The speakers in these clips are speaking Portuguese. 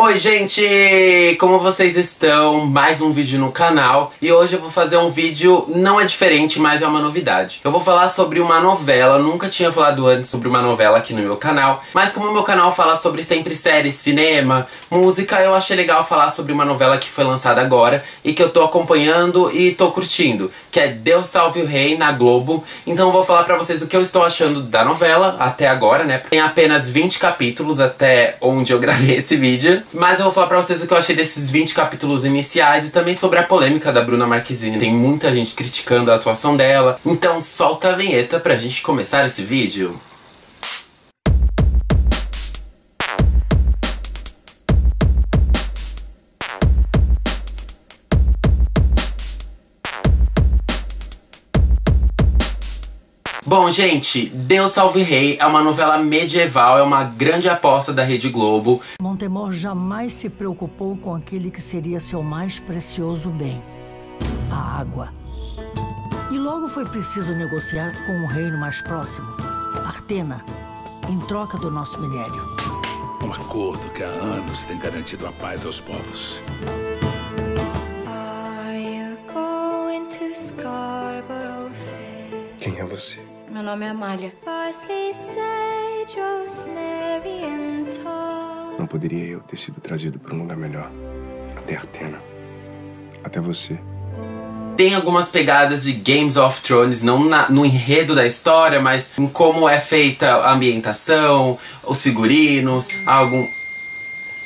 Oi gente, como vocês estão? Mais um vídeo no canal. E hoje eu vou fazer um vídeo, não é diferente, mas é uma novidade. Eu vou falar sobre uma novela, nunca tinha falado antes sobre uma novela aqui no meu canal. Mas como o meu canal fala sobre sempre séries, cinema, música, eu achei legal falar sobre uma novela que foi lançada agora e que eu tô acompanhando e tô curtindo, que é Deus Salve o Rei, na Globo. Então eu vou falar pra vocês o que eu estou achando da novela até agora, né? Tem apenas 20 capítulos até onde eu gravei esse vídeo. Mas eu vou falar pra vocês o que eu achei desses 20 capítulos iniciais e também sobre a polêmica da Bruna Marquezine. Tem muita gente criticando a atuação dela. Então solta a vinheta pra gente começar esse vídeo. Bom, gente, Deus Salve o Rei é uma novela medieval, é uma grande aposta da Rede Globo. Montemor jamais se preocupou com aquele que seria seu mais precioso bem, a água. E logo foi preciso negociar com um reino mais próximo, Artena, em troca do nosso minério. Um acordo que há anos tem garantido a paz aos povos. Quem é você? Meu nome é Amália. Não poderia eu ter sido trazido para um lugar melhor? Até Artena. Até você. Tem algumas pegadas de Games of Thrones, não no enredo da história, mas em como é feita a ambientação, os figurinos, algum...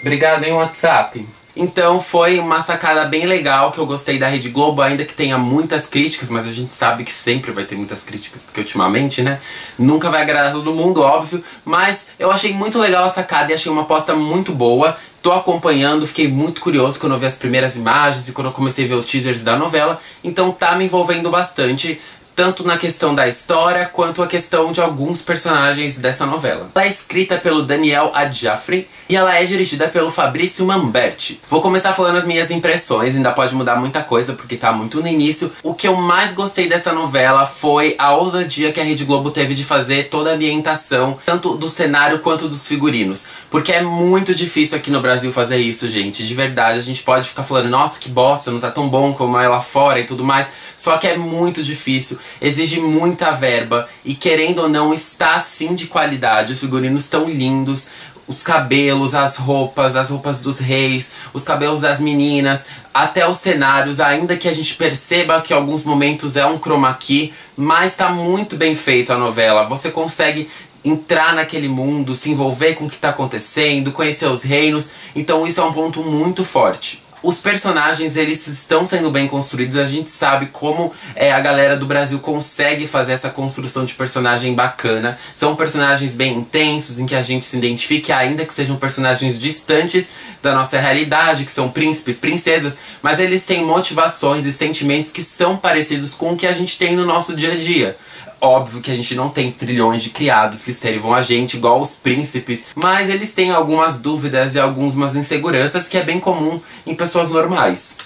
Obrigado, hein, WhatsApp. Então foi uma sacada bem legal que eu gostei da Rede Globo, ainda que tenha muitas críticas, mas a gente sabe que sempre vai ter muitas críticas, porque ultimamente, né, nunca vai agradar todo mundo, óbvio, mas eu achei muito legal a sacada e achei uma aposta muito boa. Tô acompanhando, fiquei muito curioso quando eu vi as primeiras imagens e quando eu comecei a ver os teasers da novela, então tá me envolvendo bastante, tanto na questão da história, quanto a questão de alguns personagens dessa novela. Ela é escrita pelo Daniel Adjafri e ela é dirigida pelo Fabrício Mamberti. Vou começar falando as minhas impressões, ainda pode mudar muita coisa porque tá muito no início. O que eu mais gostei dessa novela foi a ousadia que a Rede Globo teve de fazer toda a ambientação, tanto do cenário quanto dos figurinos. Porque é muito difícil aqui no Brasil fazer isso, gente, de verdade. A gente pode ficar falando, nossa, que bosta, não tá tão bom como é lá fora e tudo mais, só que é muito difícil. Exige muita verba e, querendo ou não, está sim de qualidade. Os figurinos estão lindos, os cabelos, as roupas dos reis, os cabelos das meninas, até os cenários, ainda que a gente perceba que em alguns momentos é um chroma key, mas tá muito bem feito a novela. Você consegue entrar naquele mundo, se envolver com o que tá acontecendo, conhecer os reinos, então isso é um ponto muito forte. Os personagens, eles estão sendo bem construídos, a gente sabe como a galera do Brasil consegue fazer essa construção de personagem bacana. São personagens bem intensos, em que a gente se identifique, ainda que sejam personagens distantes da nossa realidade, que são príncipes, princesas, mas eles têm motivações e sentimentos que são parecidos com o que a gente tem no nosso dia a dia. Óbvio que a gente não tem trilhões de criados que servam a gente igual os príncipes, mas eles têm algumas dúvidas e algumas inseguranças que é bem comum em pessoas normais.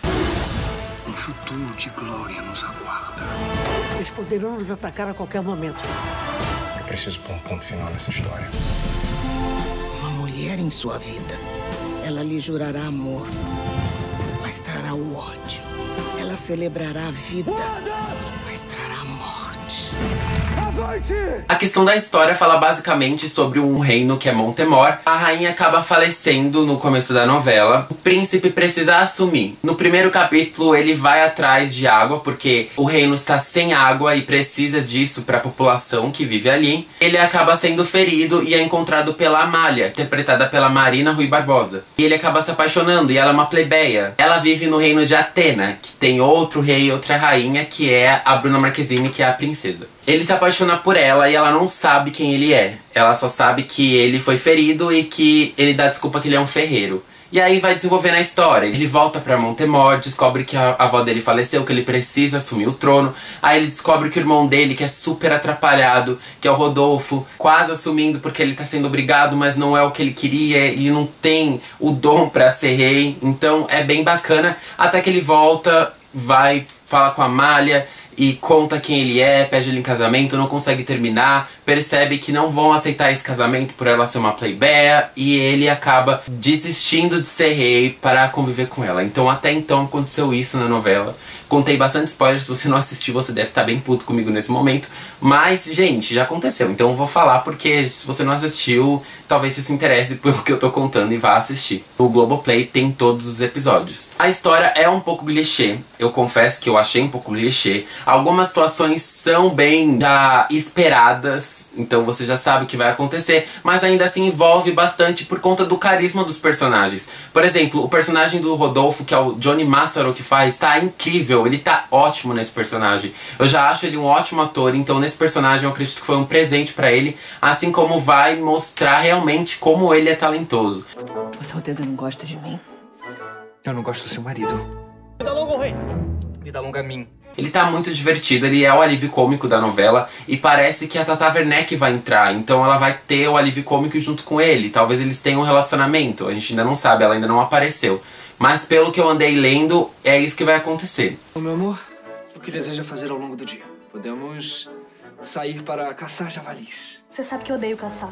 Um futuro de glória nos aguarda. Eles poderão nos atacar a qualquer momento. Eu preciso pôr um ponto final nessa história. Uma mulher em sua vida. Ela lhe jurará amor, mas trará o ódio. Ela celebrará a vida, mas trará a morte. A questão da história fala basicamente sobre um reino que é Montemor. A rainha acaba falecendo no começo da novela. O príncipe precisa assumir. No primeiro capítulo ele vai atrás de água, porque o reino está sem água e precisa disso para a população que vive ali. Ele acaba sendo ferido e é encontrado pela Amália, interpretada pela Marina Rui Barbosa. E ele acaba se apaixonando, e ela é uma plebeia. Ela vive no reino de Atena, que tem outro rei e outra rainha, que é a Bruna Marquezine, que é a princesa. Ele se apaixona por ela e ela não sabe quem ele é. Ela só sabe que ele foi ferido e que ele dá desculpa que ele é um ferreiro. E aí vai desenvolvendo a história. Ele volta pra Montemor, descobre que a avó dele faleceu, que ele precisa assumir o trono. Aí ele descobre que o irmão dele, que é super atrapalhado, que é o Rodolfo, quase assumindo porque ele tá sendo obrigado, mas não é o que ele queria. Ele não tem o dom pra ser rei. Então é bem bacana. Até que ele volta, vai falar com a Amália e conta quem ele é, pede ele em casamento, não consegue terminar, percebe que não vão aceitar esse casamento por ela ser uma plebeia e ele acaba desistindo de ser rei para conviver com ela. Então até então aconteceu isso na novela. Contei bastante spoilers, se você não assistiu você deve estar bem puto comigo nesse momento, mas gente, já aconteceu, então eu vou falar porque se você não assistiu, talvez você se interesse pelo que eu tô contando e vá assistir. O Globoplay tem todos os episódios. A história é um pouco clichê, eu confesso que eu achei um pouco clichê. Algumas situações são bem já esperadas, então você já sabe o que vai acontecer, mas ainda assim envolve bastante por conta do carisma dos personagens. Por exemplo, o personagem do Rodolfo, que é o Johnny Massaro que faz, tá incrível, ele tá ótimo nesse personagem. Eu já acho ele um ótimo ator, então nesse personagem eu acredito que foi um presente pra ele, assim como vai mostrar realmente como ele é talentoso. Vossa Alteza não gosta de mim? Eu não gosto do seu marido. Vida longa ao rei! Vida longa a mim. Ele tá muito divertido, ele é o alívio cômico da novela e parece que a Tata Werneck vai entrar, então ela vai ter o alívio cômico junto com ele. Talvez eles tenham um relacionamento, a gente ainda não sabe, ela ainda não apareceu. Mas pelo que eu andei lendo, é isso que vai acontecer. Meu amor, o que deseja fazer ao longo do dia? Podemos sair para caçar javalis. Você sabe que eu odeio caçar.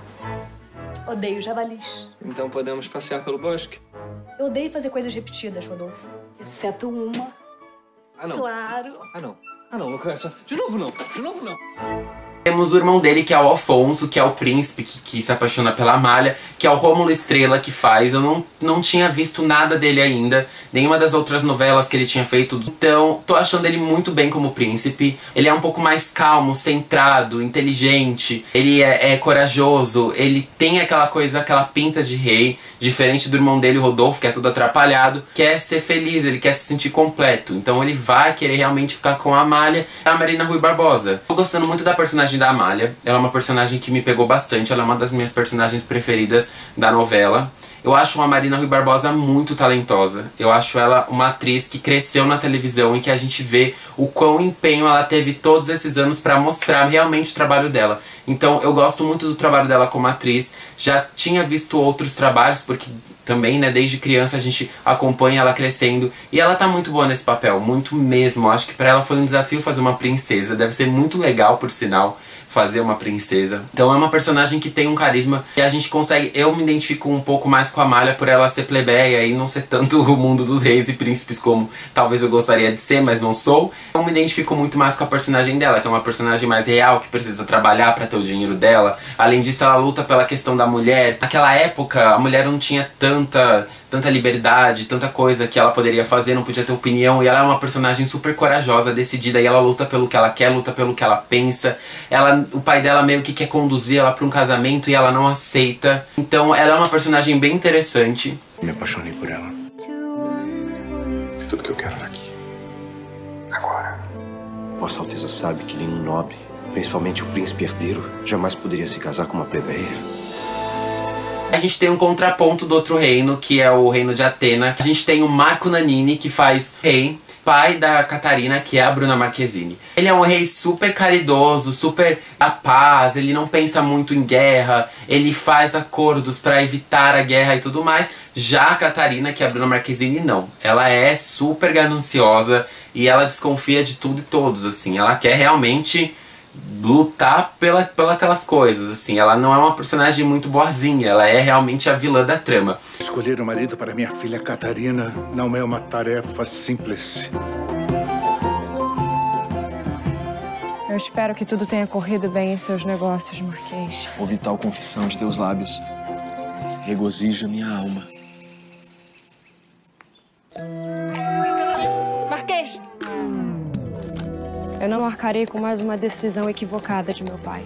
Odeio javalis. Então podemos passear pelo bosque? Eu odeio fazer coisas repetidas, Rodolfo. Exceto uma. Ah, não. Claro. Ah, não, Lucrécia. De novo não. Temos o irmão dele, que é o Alfonso, que é o príncipe que se apaixona pela Amália, que é o Rômulo Estrela que faz. Eu não tinha visto nada dele ainda, nenhuma das outras novelas que ele tinha feito. Então, tô achando ele muito bem como príncipe. Ele é um pouco mais calmo, centrado, inteligente. Ele é corajoso, ele tem aquela coisa, aquela pinta de rei, diferente do irmão dele, o Rodolfo, que é tudo atrapalhado. Quer ser feliz, ele quer se sentir completo. Então ele vai querer realmente ficar com a Amália e a Marina Rui Barbosa. Tô gostando muito da personagem da Amália. Ela é uma personagem que me pegou bastante, ela é uma das minhas personagens preferidas da novela. Eu acho a Marina Rui Barbosa muito talentosa. Eu acho ela uma atriz que cresceu na televisão e que a gente vê o quão empenho ela teve todos esses anos pra mostrar realmente o trabalho dela. Então eu gosto muito do trabalho dela como atriz. Já tinha visto outros trabalhos, porque também, né, desde criança a gente acompanha ela crescendo. E ela tá muito boa nesse papel, muito mesmo. Acho que pra ela foi um desafio fazer uma princesa. Deve ser muito legal, por sinal, fazer uma princesa. Então é uma personagem que tem um carisma e a gente consegue... Eu me identifico um pouco mais com a Amália por ela ser plebeia e não ser tanto o mundo dos reis e príncipes como talvez eu gostaria de ser, mas não sou. Eu me identifico muito mais com a personagem dela, que é uma personagem mais real, que precisa trabalhar pra ter o dinheiro dela. Além disso, ela luta pela questão da mulher. Naquela época, a mulher não tinha tanta liberdade, tanta coisa que ela poderia fazer, não podia ter opinião, e ela é uma personagem super corajosa, decidida, e ela luta pelo que ela quer, luta pelo que ela pensa. O pai dela meio que quer conduzir ela pra um casamento e ela não aceita. Então ela é uma personagem bem interessante. Me apaixonei por ela. Fiz tudo que eu quero daqui. Agora. Vossa Alteza sabe que nenhum nobre, principalmente o príncipe herdeiro, jamais poderia se casar com uma plebeia. A gente tem um contraponto do outro reino, que é o reino de Atena. A gente tem o Marco Nanini, que faz rei, pai da Catarina, que é a Bruna Marquezine. Ele é um rei super caridoso, super da paz, ele não pensa muito em guerra, ele faz acordos pra evitar a guerra e tudo mais. Já a Catarina, que é a Bruna Marquezine, não. Ela é super gananciosa e ela desconfia de tudo e todos, assim. Ela quer realmente lutar pelas coisas, assim. Ela não é uma personagem muito boazinha, ela é realmente a vilã da trama. Escolher um marido para minha filha Catarina não é uma tarefa simples. Eu espero que tudo tenha corrido bem em seus negócios, Marquês. Ouvi tal confissão de teus lábios. Regozija minha alma. Marquês! Eu não arcarei com mais uma decisão equivocada de meu pai.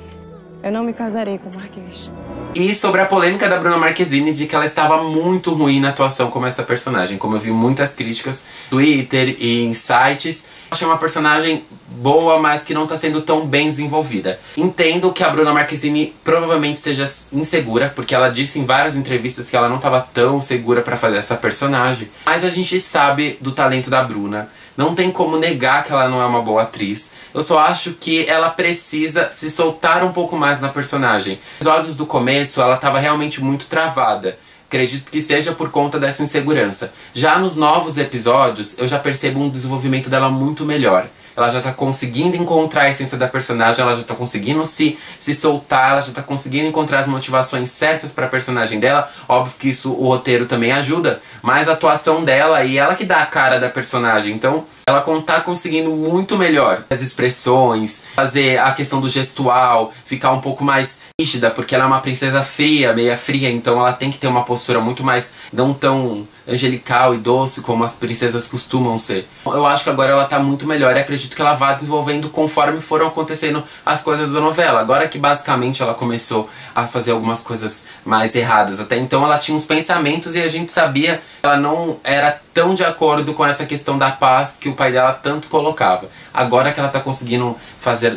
Eu não me casarei com o Marquês. E sobre a polêmica da Bruna Marquezine de que ela estava muito ruim na atuação como essa personagem. Como eu vi muitas críticas no Twitter e em sites, achei uma personagem boa, mas que não está sendo tão bem desenvolvida. Entendo que a Bruna Marquezine provavelmente seja insegura, porque ela disse em várias entrevistas que ela não estava tão segura para fazer essa personagem. Mas a gente sabe do talento da Bruna. Não tem como negar que ela não é uma boa atriz. Eu só acho que ela precisa se soltar um pouco mais na personagem. Nos episódios do começo, ela estava realmente muito travada. Acredito que seja por conta dessa insegurança. Já nos novos episódios, eu já percebo um desenvolvimento dela muito melhor. ela já tá conseguindo encontrar a essência da personagem, ela já tá conseguindo se soltar, ela já tá conseguindo encontrar as motivações certas pra personagem dela. Óbvio que isso o roteiro também ajuda, mas a atuação dela e ela que dá a cara da personagem. Então ela tá conseguindo muito melhor as expressões, fazer a questão do gestual, ficar um pouco mais rígida, porque ela é uma princesa fria, meia fria, então ela tem que ter uma postura muito mais, não tão angelical e doce como as princesas costumam ser. Eu acho que agora ela tá muito melhor e acredito que ela vá desenvolvendo conforme foram acontecendo as coisas da novela. Agora que basicamente ela começou a fazer algumas coisas mais erradas. Até então ela tinha uns pensamentos e a gente sabia que ela não era tão de acordo com essa questão da paz que o pai dela tanto colocava. Agora que ela tá conseguindo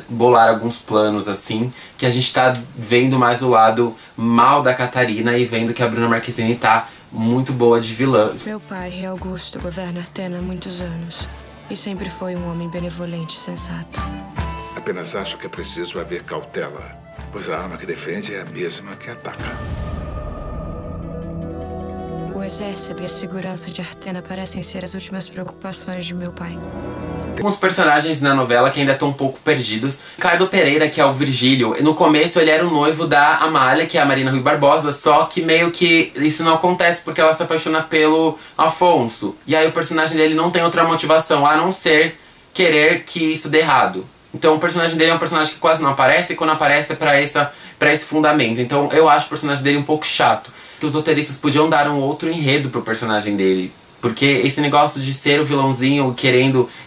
bolar alguns planos assim, que a gente tá vendo mais o lado mal da Catarina e vendo que a Bruna Marquezine tá muito boa de vilã. Meu pai, Rei Augusto, governa Artena há muitos anos. E sempre foi um homem benevolente e sensato. Apenas acho que é preciso haver cautela, pois a arma que defende é a mesma que ataca. O exército e a segurança de Artena parecem ser as últimas preocupações de meu pai. Tem uns personagens na novela que ainda estão um pouco perdidos. Ricardo Pereira, que é o Virgílio, no começo ele era o noivo da Amália, que é a Marina Rui Barbosa, só que meio que isso não acontece porque ela se apaixona pelo Afonso. E aí o personagem dele não tem outra motivação, a não ser querer que isso dê errado. Então o personagem dele é um personagem que quase não aparece, e quando aparece é pra esse fundamento. Então eu acho o personagem dele um pouco chato. Que os roteiristas podiam dar um outro enredo pro personagem dele. Porque esse negócio de ser o vilãozinho,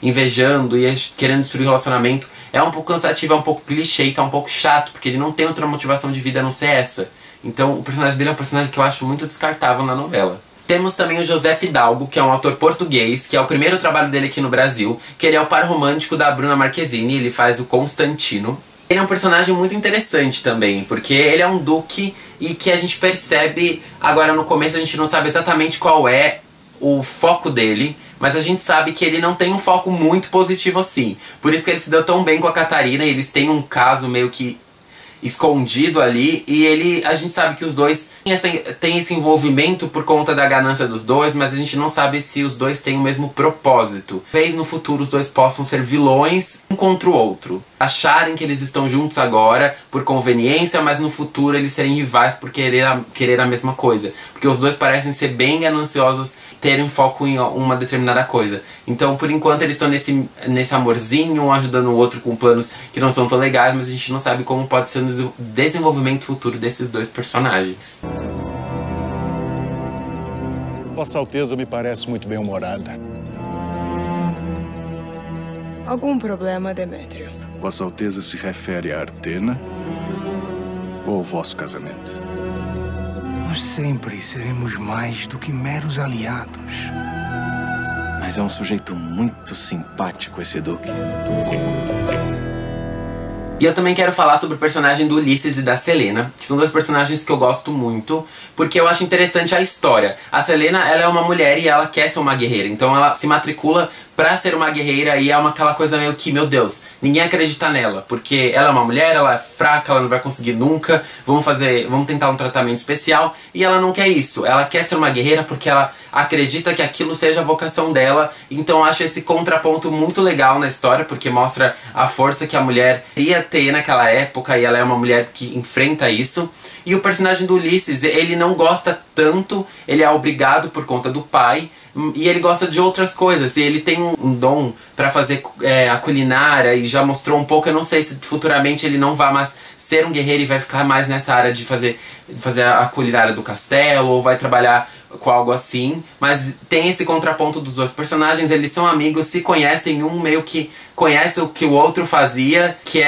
invejando e querendo destruir o relacionamento é um pouco cansativo, é um pouco clichê e tá um pouco chato, porque ele não tem outra motivação de vida a não ser essa. Então o personagem dele é um personagem que eu acho muito descartável na novela. Temos também o José Fidalgo, que é um ator português, que é o primeiro trabalho dele aqui no Brasil, que ele é o par romântico da Bruna Marquezine, ele faz o Constantino. Ele é um personagem muito interessante também, porque ele é um duque e que a gente percebe, agora no começo a gente não sabe exatamente qual é o foco dele, mas a gente sabe que ele não tem um foco muito positivo assim. Por isso que ele se deu tão bem com a Catarina, e eles têm um caso meio que escondido ali, e a gente sabe que os dois têm esse envolvimento por conta da ganância dos dois, mas a gente não sabe se os dois têm o mesmo propósito. Talvez no futuro os dois possam ser vilões um contra o outro. Acharem que eles estão juntos agora por conveniência, mas no futuro eles serem rivais por querer a mesma coisa. Porque os dois parecem ser bem gananciosos, terem foco em uma determinada coisa. Então por enquanto eles estão nesse amorzinho, um ajudando o outro com planos que não são tão legais, mas a gente não sabe como pode ser o desenvolvimento futuro desses dois personagens. Vossa Alteza me parece muito bem-humorada. Algum problema, Demétrio? Vossa Alteza se refere a Artena ou ao vosso casamento? Nós sempre seremos mais do que meros aliados. Mas é um sujeito muito simpático esse duque. E eu também quero falar sobre o personagem do Ulisses e da Selena, que são dois personagens que eu gosto muito, porque eu acho interessante a história. A Selena, ela é uma mulher e ela quer ser uma guerreira, então ela se matricula pra ser uma guerreira e é aquela coisa meio que, meu Deus, ninguém acredita nela, porque ela é uma mulher, ela é fraca, ela não vai conseguir nunca, vamos tentar um tratamento especial, e ela não quer isso, ela quer ser uma guerreira porque ela acredita que aquilo seja a vocação dela, então eu acho esse contraponto muito legal na história, porque mostra a força que a mulher ia ter naquela época, e ela é uma mulher que enfrenta isso. E o personagem do Ulisses, ele não gosta tanto, ele é obrigado por conta do pai, e ele gosta de outras coisas, e ele tem um dom pra fazer a culinária, e já mostrou um pouco, eu não sei se futuramente ele não vai mais ser um guerreiro e vai ficar mais nessa área de fazer a culinária do castelo, ou vai trabalhar com algo assim, mas tem esse contraponto dos dois personagens, eles são amigos, se conhecem, um meio que conhece o que o outro fazia, que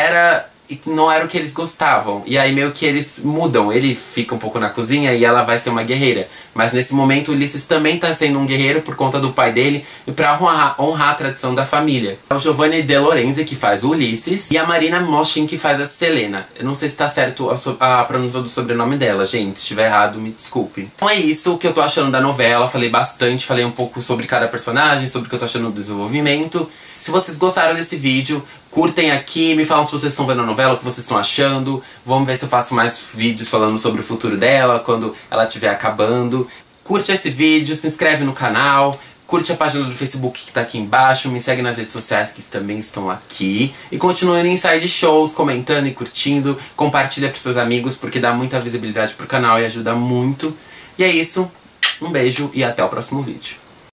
não era o que eles gostavam. E aí meio que eles mudam. Ele fica um pouco na cozinha e ela vai ser uma guerreira. Mas nesse momento o Ulisses também tá sendo um guerreiro por conta do pai dele e pra honrar a tradição da família. É o Giovanni De Lorenzi que faz o Ulisses e a Marina Moshin que faz a Selena. Eu não sei se tá certo a pronúncia do sobrenome dela, gente. Se estiver errado, me desculpe. Então é isso que eu tô achando da novela. Falei bastante, falei um pouco sobre cada personagem, sobre o que eu tô achando do desenvolvimento. Se vocês gostaram desse vídeo, curtem aqui, me falam se vocês estão vendo a novela, o que vocês estão achando. Vamos ver se eu faço mais vídeos falando sobre o futuro dela, quando ela estiver acabando. Curte esse vídeo, se inscreve no canal, curte a página do Facebook que tá aqui embaixo, me segue nas redes sociais que também estão aqui. E continue no Inside Shows, comentando e curtindo. Compartilha pros seus amigos, porque dá muita visibilidade pro canal e ajuda muito. E é isso, um beijo e até o próximo vídeo.